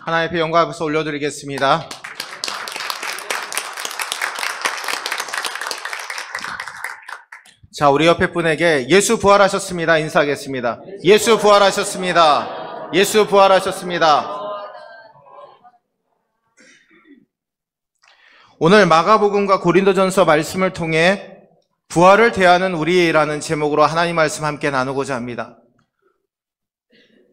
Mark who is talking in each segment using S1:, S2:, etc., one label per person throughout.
S1: 하나님 앞에 영광 앞에서 올려드리겠습니다. 자, 우리 옆에 분에게 예수 부활하셨습니다 인사하겠습니다. 예수 부활하셨습니다. 예수 부활하셨습니다. 오늘 마가복음과 고린도전서 말씀을 통해 부활을 대하는 우리라는 제목으로 하나님 말씀 함께 나누고자 합니다.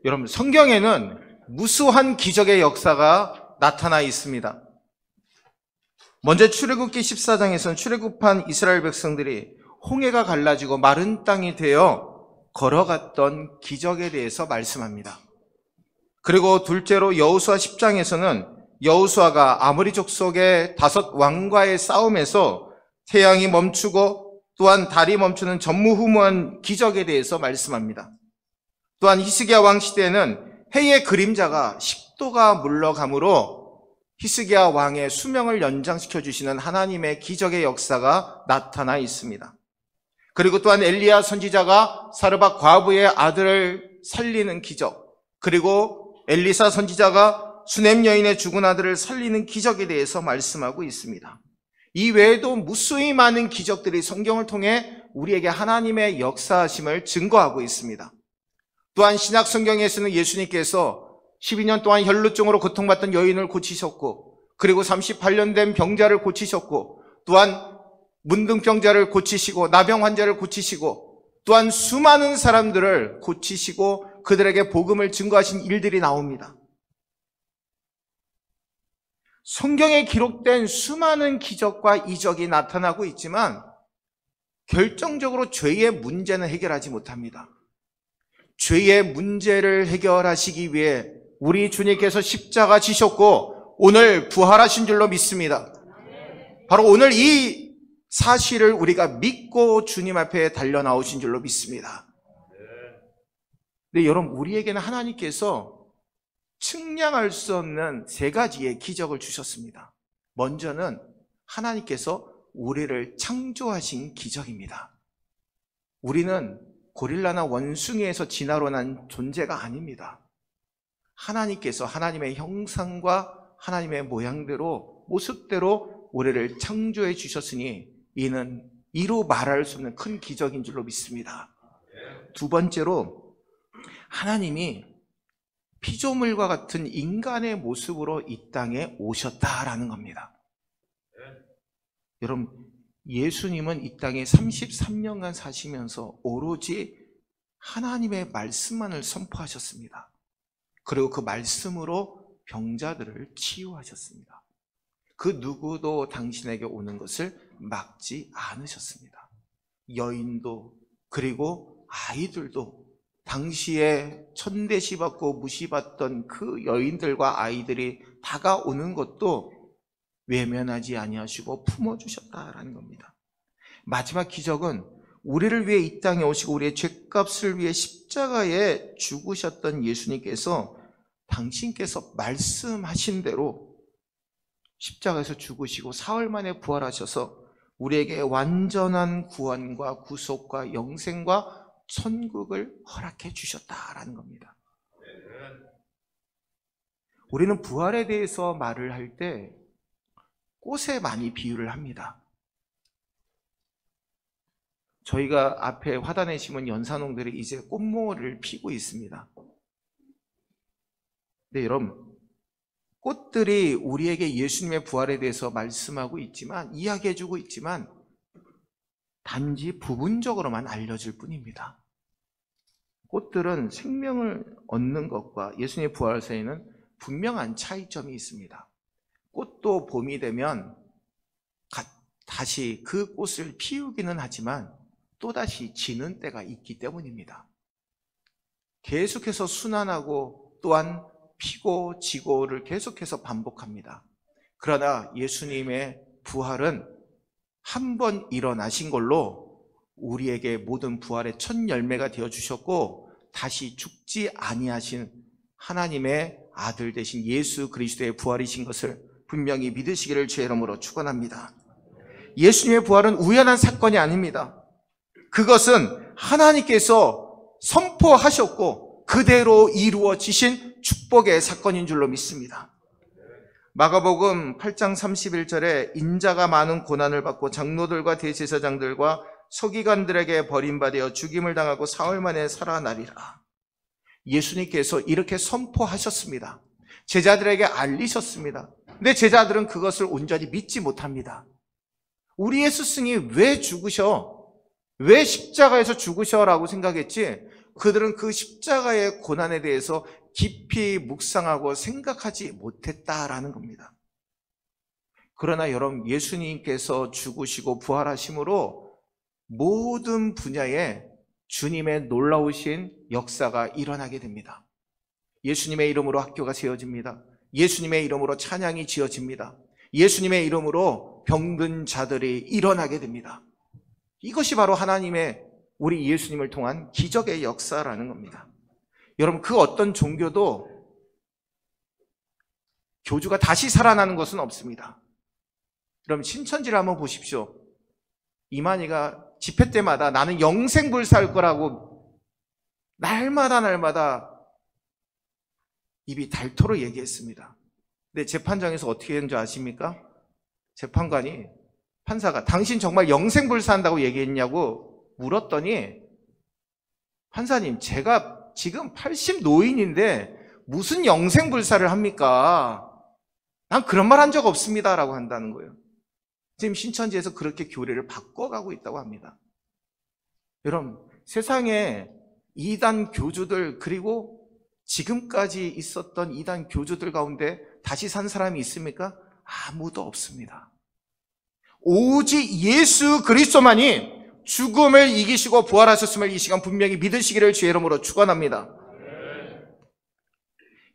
S1: 여러분, 성경에는 무수한 기적의 역사가 나타나 있습니다. 먼저 출애굽기 14장에서는 출애굽한 이스라엘 백성들이 홍해가 갈라지고 마른 땅이 되어 걸어갔던 기적에 대해서 말씀합니다. 그리고 둘째로 여호수아 10장에서는 여호수아가 아모리 족속의 5 왕과의 싸움에서 태양이 멈추고 또한 달이 멈추는 전무후무한 기적에 대해서 말씀합니다. 또한 히스기야 왕 시대에는 해의 그림자가 10도가 물러가므로 히스기야 왕의 수명을 연장시켜 주시는 하나님의 기적의 역사가 나타나 있습니다. 그리고 또한 엘리야 선지자가 사르밧 과부의 아들을 살리는 기적, 그리고 엘리사 선지자가 수넴 여인의 죽은 아들을 살리는 기적에 대해서 말씀하고 있습니다. 이 외에도 무수히 많은 기적들이 성경을 통해 우리에게 하나님의 역사하심을 증거하고 있습니다. 또한 신약 성경에서는 예수님께서 12년 동안 혈루증으로 고통받던 여인을 고치셨고, 그리고 38년 된 병자를 고치셨고, 또한 문둥병자를 고치시고 나병 환자를 고치시고, 또한 수많은 사람들을 고치시고 그들에게 복음을 증거하신 일들이 나옵니다. 성경에 기록된 수많은 기적과 이적이 나타나고 있지만 결정적으로 죄의 문제는 해결하지 못합니다. 죄의 문제를 해결하시기 위해 우리 주님께서 십자가 지셨고 오늘 부활하신 줄로 믿습니다. 바로 오늘 이 사실을 우리가 믿고 주님 앞에 달려 나오신 줄로 믿습니다. 근데 여러분, 우리에게는 하나님께서 측량할 수 없는 3가지의 기적을 주셨습니다. 먼저는 하나님께서 우리를 창조하신 기적입니다. 우리는 고릴라나 원숭이에서 진화로 난 존재가 아닙니다. 하나님께서 하나님의 형상과 하나님의 모양대로, 모습대로 우리를 창조해 주셨으니 이는 이루 말할 수 없는 큰 기적인 줄로 믿습니다. 두 번째로, 하나님이 피조물과 같은 인간의 모습으로 이 땅에 오셨다라는 겁니다. 여러분, 예수님은 이 땅에 33년간 사시면서 오로지 하나님의 말씀만을 선포하셨습니다. 그리고 그 말씀으로 병자들을 치유하셨습니다. 그 누구도 당신에게 오는 것을 막지 않으셨습니다. 여인도, 그리고 아이들도, 당시에 천대시받고 무시받던 그 여인들과 아이들이 다가오는 것도 외면하지 아니하시고 품어주셨다라는 겁니다. 마지막 기적은 우리를 위해 이 땅에 오시고 우리의 죄값을 위해 십자가에 죽으셨던 예수님께서 당신께서 말씀하신 대로 십자가에서 죽으시고 사흘 만에 부활하셔서 우리에게 완전한 구원과 구속과 영생과 천국을 허락해 주셨다라는 겁니다. 우리는 부활에 대해서 말을 할 때 꽃에 많이 비유를 합니다. 저희가 앞에 화단에 심은 연산홍들이 이제 꽃모를 피고 있습니다. 네, 여러분, 꽃들이 우리에게 예수님의 부활에 대해서 말씀하고 있지만, 이야기해주고 있지만 단지 부분적으로만 알려줄 뿐입니다. 꽃들은 생명을 얻는 것과 예수님의 부활 사이에는 분명한 차이점이 있습니다. 꽃도 봄이 되면 다시 그 꽃을 피우기는 하지만 또다시 지는 때가 있기 때문입니다. 계속해서 순환하고 또한 피고 지고를 계속해서 반복합니다. 그러나 예수님의 부활은 한 번 일어나신 걸로 우리에게 모든 부활의 첫 열매가 되어주셨고, 다시 죽지 아니하신 하나님의 아들 되신 예수 그리스도의 부활이신 것을 분명히 믿으시기를 주의 이름으로 축원합니다. 예수님의 부활은 우연한 사건이 아닙니다. 그것은 하나님께서 선포하셨고 그대로 이루어지신 축복의 사건인 줄로 믿습니다. 마가복음 8장 31절에 인자가 많은 고난을 받고 장로들과 대제사장들과 서기관들에게 버림받아 죽임을 당하고 사흘 만에 살아나리라. 예수님께서 이렇게 선포하셨습니다. 제자들에게 알리셨습니다. 근데 제자들은 그것을 온전히 믿지 못합니다. 우리의 스승이 왜 죽으셔? 왜 십자가에서 죽으셔라고 생각했지, 그들은 그 십자가의 고난에 대해서 깊이 묵상하고 생각하지 못했다라는 겁니다. 그러나 여러분, 예수님께서 죽으시고 부활하심으로 모든 분야에 주님의 놀라우신 역사가 일어나게 됩니다. 예수님의 이름으로 학교가 세워집니다. 예수님의 이름으로 찬양이 지어집니다. 예수님의 이름으로 병든 자들이 일어나게 됩니다. 이것이 바로 하나님의, 우리 예수님을 통한 기적의 역사라는 겁니다. 여러분, 그 어떤 종교도 교주가 다시 살아나는 것은 없습니다. 여러분, 신천지를 한번 보십시오. 이만희가 집회 때마다 나는 영생불사할 거라고 날마다 입이 닳도록 얘기했습니다. 근데 재판장에서 어떻게 했는지 아십니까? 재판관이, 판사가 당신 정말 영생불사한다고 얘기했냐고 물었더니, 판사님, 제가 지금 80 노인인데 무슨 영생불사를 합니까? 난 그런 말 한 적 없습니다 라고 한다는 거예요. 지금 신천지에서 그렇게 교리를 바꿔가고 있다고 합니다. 여러분, 세상에 이단 교주들, 그리고 지금까지 있었던 이단 교주들 가운데 다시 산 사람이 있습니까? 아무도 없습니다. 오직 예수 그리스도만이 죽음을 이기시고 부활하셨음을 이 시간 분명히 믿으시기를 주의 이름으로 축원합니다.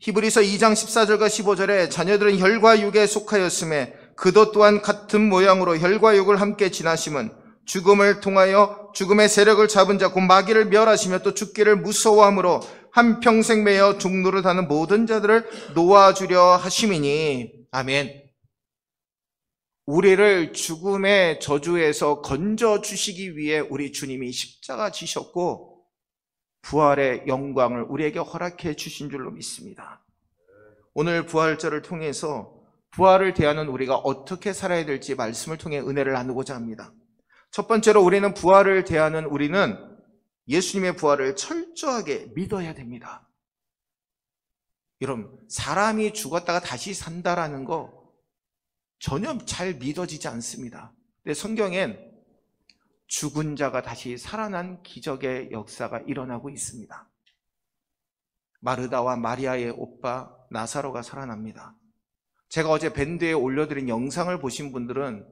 S1: 히브리서 2장 14절과 15절에 자녀들은 혈과 육에 속하였음에 그도 또한 같은 모양으로 혈과 육을 함께 지나심은 죽음을 통하여 죽음의 세력을 잡은 자 곧 마귀를 멸하시며 또 죽기를 무서워함으로 한평생 매여 종노릇하는 모든 자들을 놓아주려 하심이니. 아멘. 우리를 죽음의 저주에서 건져주시기 위해 우리 주님이 십자가 지셨고 부활의 영광을 우리에게 허락해 주신 줄로 믿습니다. 오늘 부활절을 통해서 부활을 대하는 우리가 어떻게 살아야 될지 말씀을 통해 은혜를 나누고자 합니다. 첫 번째로, 우리는 부활을 대하는 우리는 예수님의 부활을 철저하게 믿어야 됩니다. 여러분, 사람이 죽었다가 다시 산다라는 거 전혀 잘 믿어지지 않습니다. 근데 성경엔 죽은 자가 다시 살아난 기적의 역사가 일어나고 있습니다. 마르다와 마리아의 오빠 나사로가 살아납니다. 제가 어제 밴드에 올려드린 영상을 보신 분들은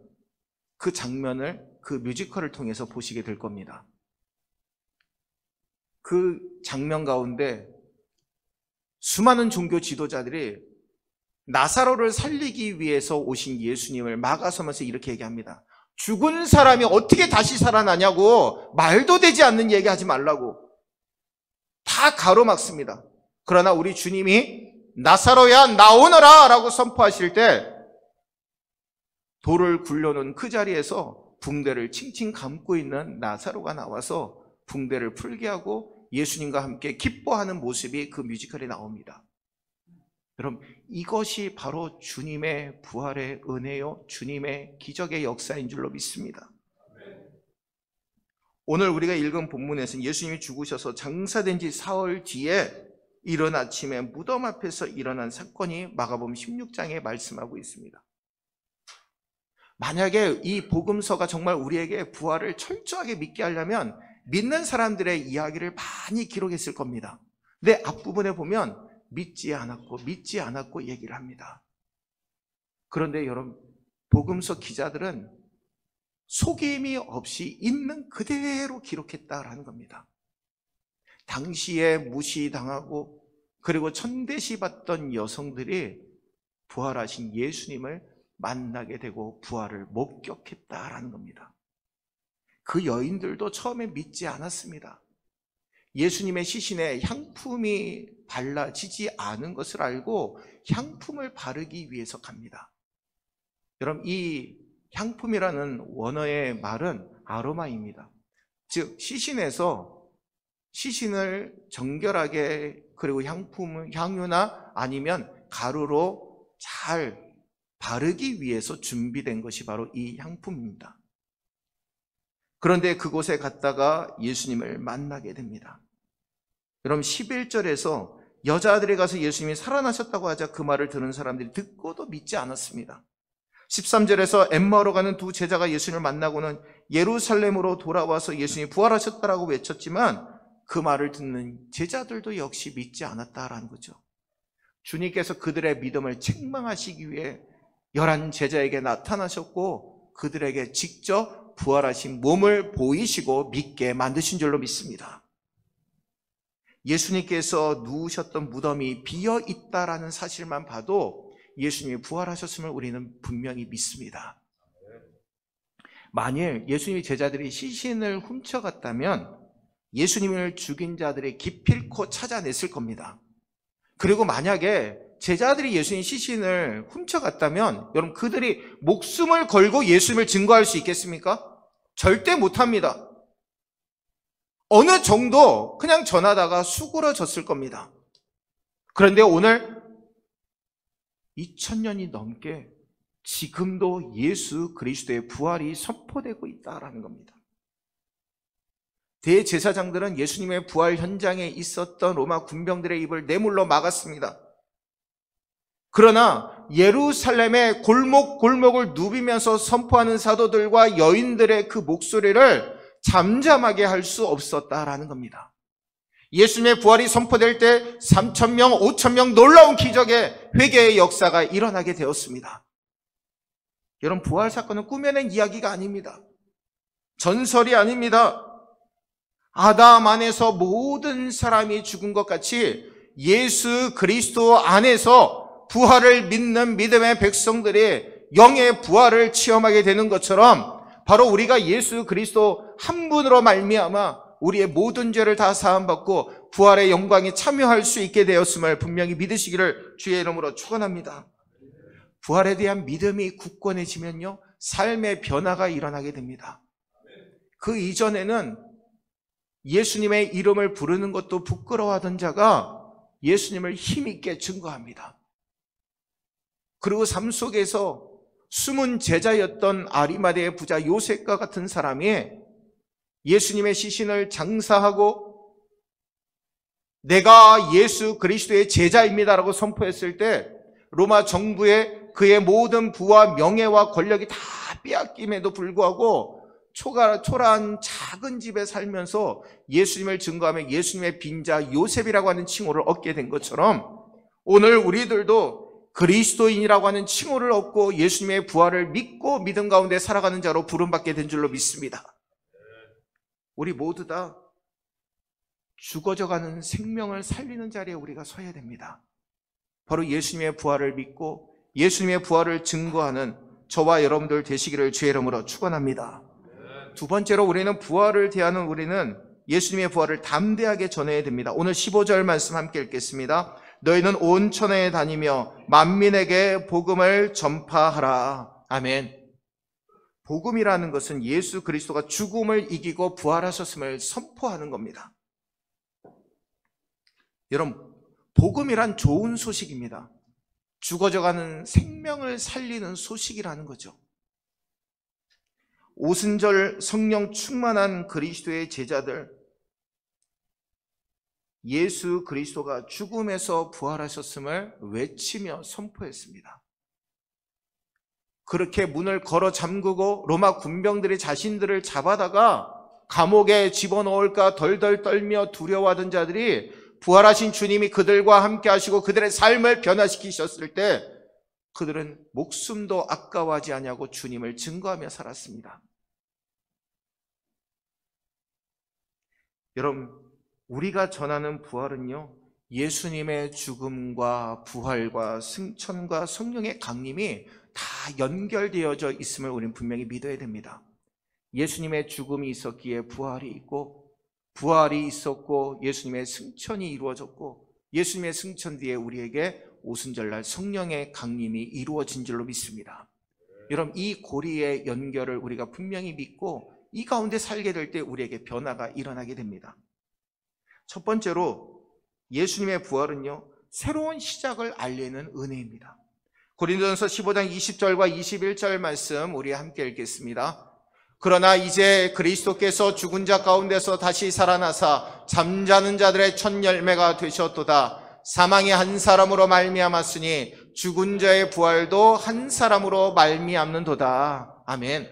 S1: 그 장면을, 그 뮤지컬을 통해서 보시게 될 겁니다. 그 장면 가운데 수많은 종교 지도자들이 나사로를 살리기 위해서 오신 예수님을 막아서면서 이렇게 얘기합니다. 죽은 사람이 어떻게 다시 살아나냐고, 말도 되지 않는 얘기하지 말라고 다 가로막습니다. 그러나 우리 주님이 나사로야 나오너라 라고 선포하실 때 돌을 굴려놓은 그 자리에서 붕대를 칭칭 감고 있는 나사로가 나와서 붕대를 풀게 하고 예수님과 함께 기뻐하는 모습이 그 뮤지컬에 나옵니다. 여러분, 이것이 바로 주님의 부활의 은혜요, 주님의 기적의 역사인 줄로 믿습니다. 오늘 우리가 읽은 본문에서는 예수님이 죽으셔서 장사된 지 사흘 뒤에 이른 아침에 무덤 앞에서 일어난 사건이 마가복음 16장에 말씀하고 있습니다. 만약에 이 복음서가 정말 우리에게 부활을 철저하게 믿게 하려면 믿는 사람들의 이야기를 많이 기록했을 겁니다. 근데 앞부분에 보면 믿지 않았고 얘기를 합니다. 그런데 여러분, 복음서 기자들은 속임이 없이 있는 그대로 기록했다라는 겁니다. 당시에 무시당하고 그리고 천대시 받던 여성들이 부활하신 예수님을 만나게 되고 부활을 목격했다라는 겁니다. 그 여인들도 처음에 믿지 않았습니다. 예수님의 시신에 향품이 발라지지 않은 것을 알고 향품을 바르기 위해서 갑니다. 여러분, 이 향품이라는 원어의 말은 아로마입니다. 즉, 시신에서 시신을 정결하게, 그리고 향유나 아니면 가루로 잘 바르기 위해서 준비된 것이 바로 이 향품입니다. 그런데 그곳에 갔다가 예수님을 만나게 됩니다. 여러분 11절에서 여자들이 가서 예수님이 살아나셨다고 하자 그 말을 들은 사람들이 듣고도 믿지 않았습니다. 13절에서 엠마오로 가는 두 제자가 예수님을 만나고는 예루살렘으로 돌아와서 예수님이 부활하셨다라고 외쳤지만 그 말을 듣는 제자들도 역시 믿지 않았다라는 거죠. 주님께서 그들의 믿음을 책망하시기 위해 11 제자에게 나타나셨고 그들에게 직접 부활하신 몸을 보이시고 믿게 만드신 줄로 믿습니다. 예수님께서 누우셨던 무덤이 비어 있다라는 사실만 봐도 예수님이 부활하셨음을 우리는 분명히 믿습니다. 만일 예수님의 제자들이 시신을 훔쳐갔다면 예수님을 죽인 자들이 기필코 찾아냈을 겁니다. 그리고 만약에 제자들이 예수님 시신을 훔쳐갔다면 여러분 그들이 목숨을 걸고 예수님을 증거할 수 있겠습니까? 절대 못합니다. 어느 정도 그냥 전하다가 수그러졌을 겁니다. 그런데 오늘 2000년이 넘게 지금도 예수 그리스도의 부활이 선포되고 있다라는 겁니다. 대제사장들은 예수님의 부활 현장에 있었던 로마 군병들의 입을 뇌물로 막았습니다. 그러나 예루살렘의 골목골목을 누비면서 선포하는 사도들과 여인들의 그 목소리를 잠잠하게 할 수 없었다라는 겁니다. 예수님의 부활이 선포될 때 3,000명, 5,000명 놀라운 기적의 회개의 역사가 일어나게 되었습니다. 여러분 부활 사건은 꾸며낸 이야기가 아닙니다. 전설이 아닙니다. 아담 안에서 모든 사람이 죽은 것 같이 예수 그리스도 안에서 부활을 믿는 믿음의 백성들이 영의 부활을 체험하게 되는 것처럼 바로 우리가 예수 그리스도 한 분으로 말미암아 우리의 모든 죄를 다 사함받고 부활의 영광에 참여할 수 있게 되었음을 분명히 믿으시기를 주의 이름으로 축원합니다. 부활에 대한 믿음이 굳건해지면요 삶의 변화가 일어나게 됩니다. 그 이전에는 예수님의 이름을 부르는 것도 부끄러워하던 자가 예수님을 힘있게 증거합니다. 그리고 삶 속에서 숨은 제자였던 아리마대의 부자 요셉과 같은 사람이 예수님의 시신을 장사하고 내가 예수 그리스도의 제자입니다라고 선포했을 때 로마 정부에 그의 모든 부와 명예와 권력이 다 빼앗김에도 불구하고 초라한 작은 집에 살면서 예수님을 증거하며 예수님의 빈자 요셉이라고 하는 칭호를 얻게 된 것처럼 오늘 우리들도 그리스도인이라고 하는 칭호를 얻고 예수님의 부활을 믿고 믿음 가운데 살아가는 자로 부름받게 된 줄로 믿습니다. 우리 모두 다 죽어져가는 생명을 살리는 자리에 우리가 서야 됩니다. 바로 예수님의 부활을 믿고 예수님의 부활을 증거하는 저와 여러분들 되시기를 주의 이름으로 축원합니다. 두 번째로 우리는 부활을 대하는 우리는 예수님의 부활을 담대하게 전해야 됩니다. 오늘 15절 말씀 함께 읽겠습니다. 너희는 온 천하에 다니며 만민에게 복음을 전파하라. 아멘. 복음이라는 것은 예수 그리스도가 죽음을 이기고 부활하셨음을 선포하는 겁니다. 여러분, 복음이란 좋은 소식입니다. 죽어져가는 생명을 살리는 소식이라는 거죠. 오순절 성령 충만한 그리스도의 제자들, 예수 그리스도가 죽음에서 부활하셨음을 외치며 선포했습니다. 그렇게 문을 걸어 잠그고 로마 군병들이 자신들을 잡아다가 감옥에 집어넣을까 덜덜 떨며 두려워하던 자들이 부활하신 주님이 그들과 함께 하시고 그들의 삶을 변화시키셨을 때 그들은 목숨도 아까워하지 아니하고 주님을 증거하며 살았습니다. 여러분, 우리가 전하는 부활은요, 예수님의 죽음과 부활과 승천과 성령의 강림이 다 연결되어져 있음을 우리는 분명히 믿어야 됩니다. 예수님의 죽음이 있었기에 부활이 있고, 부활이 있었고 예수님의 승천이 이루어졌고, 예수님의 승천 뒤에 우리에게 오순절날 성령의 강림이 이루어진 줄로 믿습니다. 여러분, 이 고리의 연결을 우리가 분명히 믿고 이 가운데 살게 될 때 우리에게 변화가 일어나게 됩니다. 첫 번째로 예수님의 부활은요, 새로운 시작을 알리는 은혜입니다. 고린도전서 15장 20절과 21절 말씀 우리 함께 읽겠습니다. 그러나 이제 그리스도께서 죽은 자 가운데서 다시 살아나사 잠자는 자들의 첫 열매가 되셨도다. 사망이 한 사람으로 말미암았으니 죽은 자의 부활도 한 사람으로 말미암는도다. 아멘.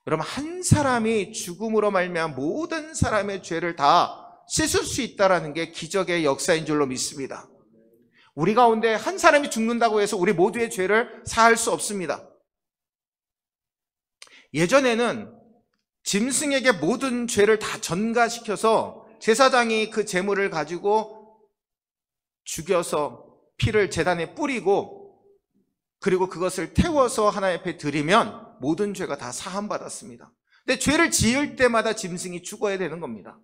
S1: 여러분, 한 사람이 죽음으로 말미암아 모든 사람의 죄를 다 씻을 수 있다는 게 기적의 역사인 줄로 믿습니다. 우리 가운데 한 사람이 죽는다고 해서 우리 모두의 죄를 사할 수 없습니다. 예전에는 짐승에게 모든 죄를 다 전가시켜서 제사장이 그 제물을 가지고 죽여서 피를 제단에 뿌리고 그리고 그것을 태워서 하나님 앞에 드리면 모든 죄가 다 사함받았습니다. 근데 죄를 지을 때마다 짐승이 죽어야 되는 겁니다.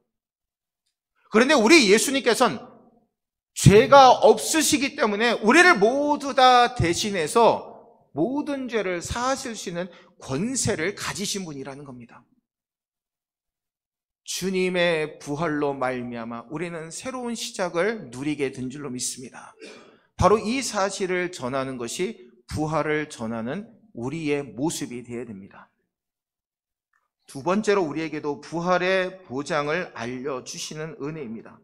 S1: 그런데 우리 예수님께서는 죄가 없으시기 때문에 우리를 모두 다 대신해서 모든 죄를 사하실 수 있는 권세를 가지신 분이라는 겁니다. 주님의 부활로 말미암아 우리는 새로운 시작을 누리게 된 줄로 믿습니다. 바로 이 사실을 전하는 것이 부활을 전하는 우리의 모습이 되어야 됩니다. 두 번째로 우리에게도 부활의 보장을 알려주시는 은혜입니다.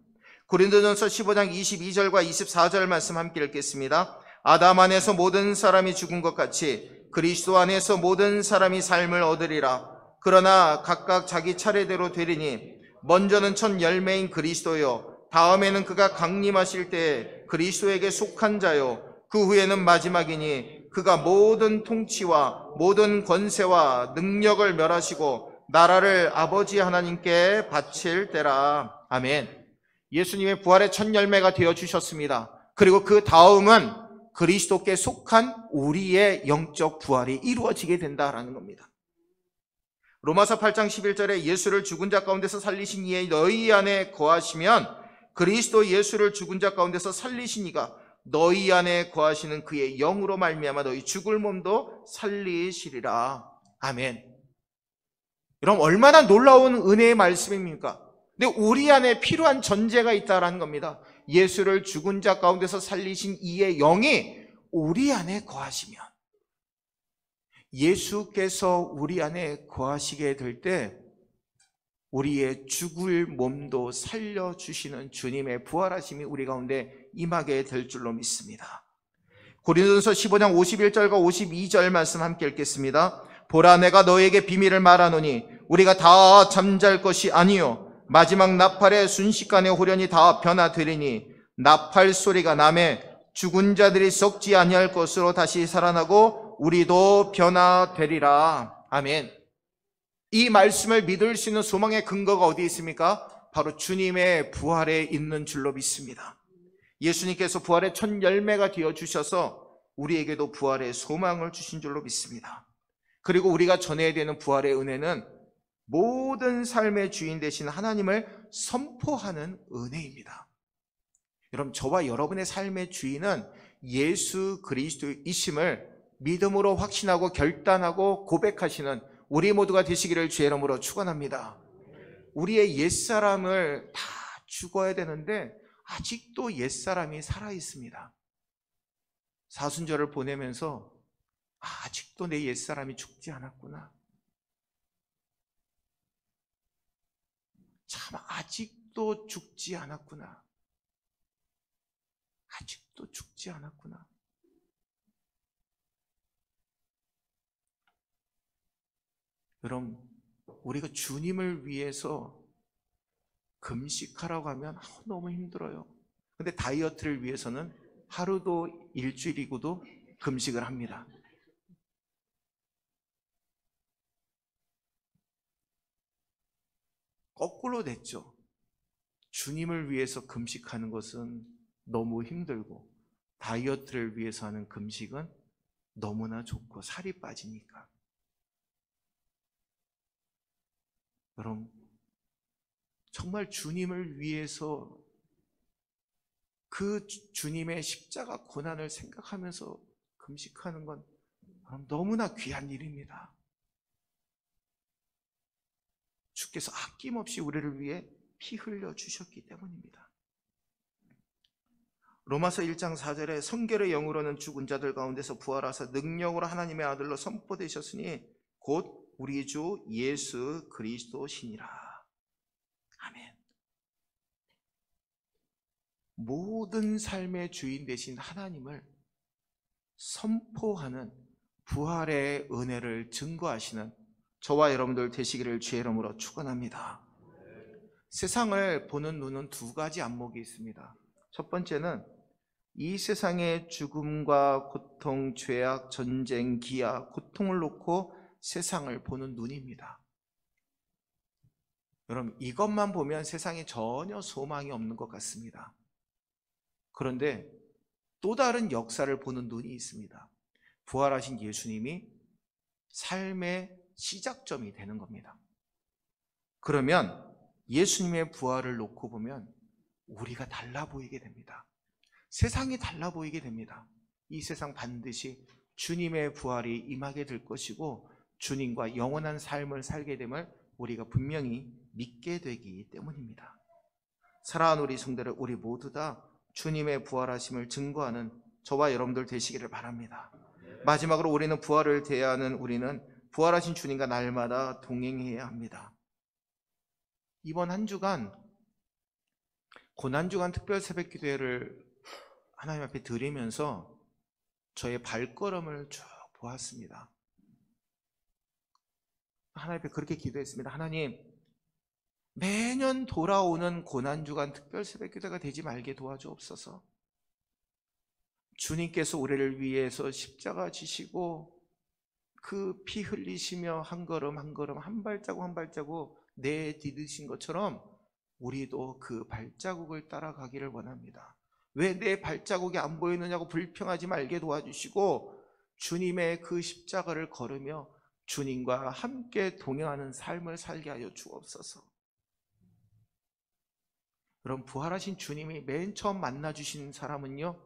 S1: 고린도전서 15장 22절과 24절 말씀 함께 읽겠습니다. 아담 안에서 모든 사람이 죽은 것 같이 그리스도 안에서 모든 사람이 삶을 얻으리라. 그러나 각각 자기 차례대로 되리니 먼저는 첫 열매인 그리스도요, 다음에는 그가 강림하실 때에 그리스도에게 속한 자요, 그 후에는 마지막이니 그가 모든 통치와 모든 권세와 능력을 멸하시고 나라를 아버지 하나님께 바칠 때라. 아멘. 예수님의 부활의 첫 열매가 되어주셨습니다. 그리고 그 다음은 그리스도께 속한 우리의 영적 부활이 이루어지게 된다라는 겁니다. 로마서 8장 11절에 예수를 죽은 자 가운데서 살리신 이에 너희 안에 거하시면 그리스도 예수를 죽은 자 가운데서 살리신 이가 너희 안에 거하시는 그의 영으로 말미암아 너희 죽을 몸도 살리시리라. 아멘. 여러분, 얼마나 놀라운 은혜의 말씀입니까? 근데 우리 안에 필요한 전제가 있다라는 겁니다. 예수를 죽은 자 가운데서 살리신 이의 영이 우리 안에 거하시면, 예수께서 우리 안에 거하시게 될 때 우리의 죽을 몸도 살려주시는 주님의 부활하심이 우리 가운데 임하게 될 줄로 믿습니다. 고린도전서 15장 51절과 52절 말씀 함께 읽겠습니다. 보라, 내가 너에게 비밀을 말하노니 우리가 다 잠잘 것이 아니요 마지막 나팔의 순식간에 호련히 다 변화되리니 나팔 소리가 나매 죽은 자들이 썩지 아니할 것으로 다시 살아나고 우리도 변화되리라. 아멘. 이 말씀을 믿을 수 있는 소망의 근거가 어디에 있습니까? 바로 주님의 부활에 있는 줄로 믿습니다. 예수님께서 부활의 첫 열매가 되어주셔서 우리에게도 부활의 소망을 주신 줄로 믿습니다. 그리고 우리가 전해야 되는 부활의 은혜는 모든 삶의 주인 되신 하나님을 선포하는 은혜입니다. 여러분, 저와 여러분의 삶의 주인은 예수 그리스도이심을 믿음으로 확신하고 결단하고 고백하시는 우리 모두가 되시기를 주의 이름으로 축원합니다. 우리의 옛사람을 다 죽어야 되는데 아직도 옛사람이 살아있습니다. 사순절을 보내면서 아직도 내 옛사람이 죽지 않았구나. 참, 아직도 죽지 않았구나. 아직도 죽지 않았구나. 여러분, 우리가 주님을 위해서 금식하라고 하면 너무 힘들어요. 근데 다이어트를 위해서는 하루도 일주일이고도 금식을 합니다. 거꾸로 됐죠. 주님을 위해서 금식하는 것은 너무 힘들고 다이어트를 위해서 하는 금식은 너무나 좋고 살이 빠지니까. 여러분, 정말 주님을 위해서 그 주님의 십자가 고난을 생각하면서 금식하는 건 너무나 귀한 일입니다. 주께서 아낌없이 우리를 위해 피 흘려 주셨기 때문입니다. 로마서 1장 4절에 성결의 영으로는 죽은 자들 가운데서 부활하사 능력으로 하나님의 아들로 선포되셨으니 곧 우리 주 예수 그리스도시니라. 아멘. 모든 삶의 주인 되신 하나님을 선포하는 부활의 은혜를 증거하시는 저와 여러분들 되시기를 주의 이름으로 축원합니다. 세상을 보는 눈은 두 가지 안목이 있습니다. 첫 번째는 이 세상의 죽음과 고통, 죄악, 전쟁, 기아, 고통을 놓고 세상을 보는 눈입니다. 여러분, 이것만 보면 세상에 전혀 소망이 없는 것 같습니다. 그런데 또 다른 역사를 보는 눈이 있습니다. 부활하신 예수님이 삶의 시작점이 되는 겁니다. 그러면 예수님의 부활을 놓고 보면 우리가 달라 보이게 됩니다. 세상이 달라 보이게 됩니다. 이 세상 반드시 주님의 부활이 임하게 될 것이고 주님과 영원한 삶을 살게 됨을 우리가 분명히 믿게 되기 때문입니다. 사랑하는 우리 성도들, 우리 모두 다 주님의 부활하심을 증거하는 저와 여러분들 되시기를 바랍니다. 마지막으로 우리는 부활을 대하는 우리는 부활하신 주님과 날마다 동행해야 합니다. 이번 한 주간 고난주간 특별 새벽 기도회를 하나님 앞에 드리면서 저의 발걸음을 쭉 보았습니다. 하나님 앞에 그렇게 기도했습니다. 하나님, 매년 돌아오는 고난주간 특별 새벽 기도가 되지 말게 도와주옵소서. 주님께서 우리를 위해서 십자가 지시고 그 피 흘리시며 한 걸음 한 걸음 한 발자국 한 발자국 내디디신 것처럼 우리도 그 발자국을 따라가기를 원합니다. 왜 내 발자국이 안 보이느냐고 불평하지 말게 도와주시고 주님의 그 십자가를 걸으며 주님과 함께 동행하는 삶을 살게 하여 주옵소서. 여러분, 부활하신 주님이 맨 처음 만나주신 사람은요,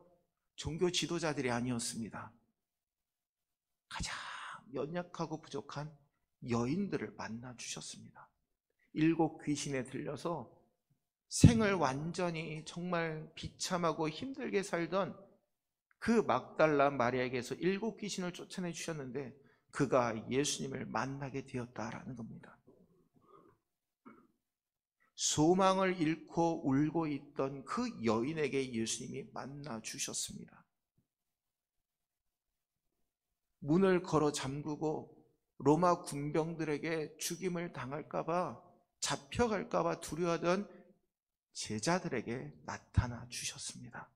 S1: 종교 지도자들이 아니었습니다. 가장 연약하고 부족한 여인들을 만나주셨습니다. 7 귀신에 들려서 생을 완전히 정말 비참하고 힘들게 살던 그 막달라 마리아에게서 7 귀신을 쫓아내 주셨는데 그가 예수님을 만나게 되었다라는 겁니다. 소망을 잃고 울고 있던 그 여인에게 예수님이 만나 주셨습니다. 문을 걸어 잠그고 로마 군병들에게 죽임을 당할까봐, 잡혀갈까봐 두려워하던 제자들에게 나타나 주셨습니다.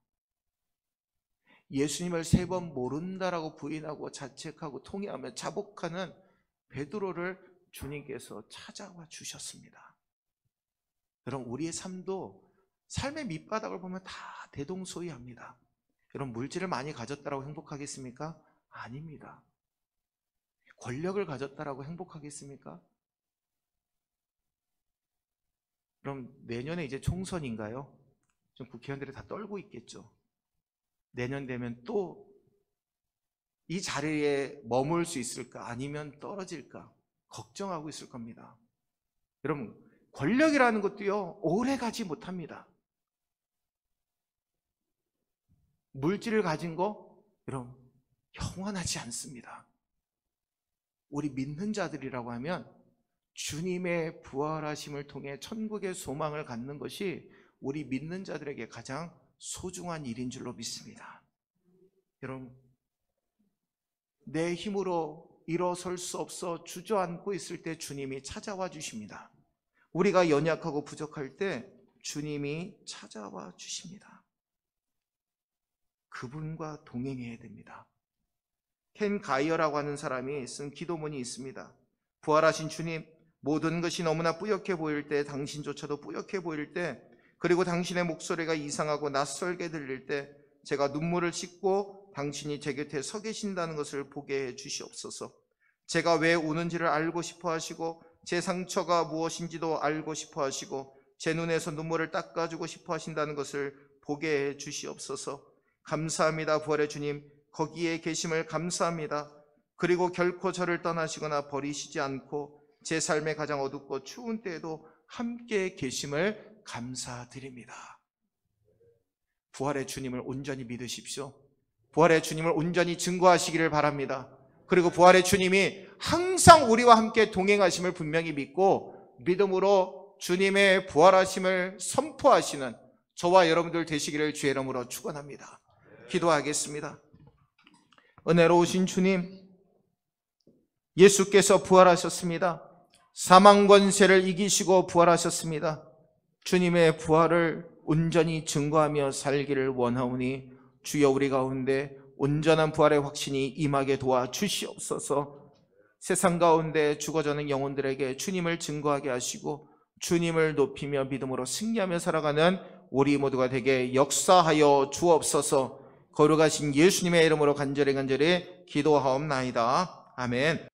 S1: 예수님을 3번 모른다라고 부인하고 자책하고 통회하며 자복하는 베드로를 주님께서 찾아와 주셨습니다. 여러분, 우리의 삶도 삶의 밑바닥을 보면 다 대동소이합니다. 여러분, 물질을 많이 가졌다라고 행복하겠습니까? 아닙니다. 권력을 가졌다라고 행복하겠습니까? 그럼 내년에 이제 총선인가요? 좀 국회의원들이 다 떨고 있겠죠. 내년 되면 또 이 자리에 머물 수 있을까? 아니면 떨어질까? 걱정하고 있을 겁니다. 여러분, 권력이라는 것도요, 오래 가지 못합니다. 물질을 가진 거, 여러분, 영원하지 않습니다. 우리 믿는 자들이라고 하면 주님의 부활하심을 통해 천국의 소망을 갖는 것이 우리 믿는 자들에게 가장 소중한 일인 줄로 믿습니다. 여러분, 내 힘으로 일어설 수 없어 주저앉고 있을 때 주님이 찾아와 주십니다. 우리가 연약하고 부족할 때 주님이 찾아와 주십니다. 그분과 동행해야 됩니다. 켄 가이어라고 하는 사람이 쓴 기도문이 있습니다. 부활하신 주님, 모든 것이 너무나 뿌옇게 보일 때, 당신조차도 뿌옇게 보일 때, 그리고 당신의 목소리가 이상하고 낯설게 들릴 때 제가 눈물을 씻고 당신이 제 곁에 서 계신다는 것을 보게 해 주시옵소서. 제가 왜 우는지를 알고 싶어 하시고 제 상처가 무엇인지도 알고 싶어 하시고 제 눈에서 눈물을 닦아주고 싶어 하신다는 것을 보게 해 주시옵소서. 감사합니다. 부활의 주님, 거기에 계심을 감사합니다. 그리고 결코 저를 떠나시거나 버리시지 않고 제 삶의 가장 어둡고 추운 때에도 함께 계심을 감사드립니다. 부활의 주님을 온전히 믿으십시오. 부활의 주님을 온전히 증거하시기를 바랍니다. 그리고 부활의 주님이 항상 우리와 함께 동행하심을 분명히 믿고 믿음으로 주님의 부활하심을 선포하시는 저와 여러분들 되시기를 주의 이름으로 축원합니다. 기도하겠습니다. 은혜로우신 주님, 예수께서 부활하셨습니다. 사망 권세를 이기시고 부활하셨습니다. 주님의 부활을 온전히 증거하며 살기를 원하오니 주여 우리 가운데 온전한 부활의 확신이 임하게 도와주시옵소서. 세상 가운데 죽어가는 영혼들에게 주님을 증거하게 하시고 주님을 높이며 믿음으로 승리하며 살아가는 우리 모두가 되게 역사하여 주옵소서. 거룩하신 예수님의 이름으로 간절히 기도하옵나이다. 아멘.